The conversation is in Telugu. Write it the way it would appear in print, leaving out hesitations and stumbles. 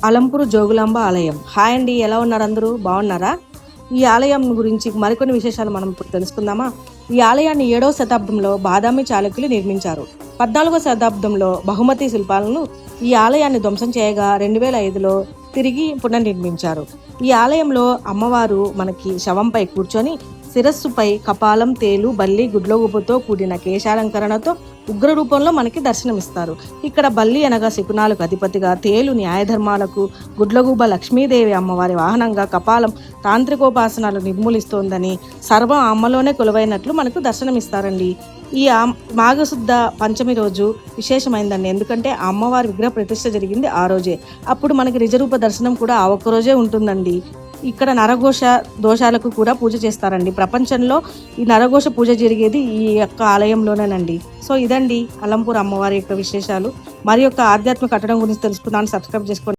అలంపూరు జోగులాంబ ఆలయం. హాయ్ అండి, ఎలా ఉన్నారు? అందరూ బాగున్నారా? ఈ ఆలయం గురించి మరికొన్ని విశేషాలు మనం ఇప్పుడు తెలుసుకుందామా? ఈ ఆలయాన్ని 7వ శతాబ్దంలో బాదామి చాళుక్యులు నిర్మించారు. 14వ శతాబ్దంలో బహుమతి శిల్పాలను ఈ ఆలయాన్ని ధ్వంసం చేయగా 2005లో తిరిగి పునర్నిర్మించారు. ఈ ఆలయంలో అమ్మవారు మనకి శవంపై కూర్చొని శిరస్సుపై కపాలం, తేలు, బల్లి, గుడ్లగూబతో కూడిన కేశాలంకరణతో ఉగ్ర రూపంలో మనకి దర్శనమిస్తారు. ఇక్కడ బల్లి అనగా శకునాలకు అధిపతిగా, తేలు న్యాయధర్మాలకు, గుడ్లగూబ లక్ష్మీదేవి అమ్మవారి వాహనంగా, కపాలం తాంత్రికోపాసనాలు నిర్మూలిస్తోందని, సర్వం అమ్మలోనే కొలువైనట్లు మనకు దర్శనమిస్తారండి. ఈ మాఘశుద్ధ పంచమి రోజు విశేషమైందండి. ఎందుకంటే ఆ అమ్మవారి విగ్రహ ప్రతిష్ఠ జరిగింది ఆ రోజే. అప్పుడు మనకి నిజరూప దర్శనం కూడా ఆ ఒక్క రోజే ఉంటుందండి. ఇక్కడ నరఘోష దోషాలకు కూడా పూజ చేస్తారండి. ప్రపంచంలో ఈ నరఘోష పూజ జరిగేది ఈ యొక్క ఆలయంలోనేనండి. సో ఇదండి అలంపూర్ అమ్మవారి యొక్క విశేషాలు. మరి యొక్క ఆధ్యాత్మిక కట్టడం గురించి తెలుసుకుందామని సబ్స్క్రైబ్ చేసుకోండి.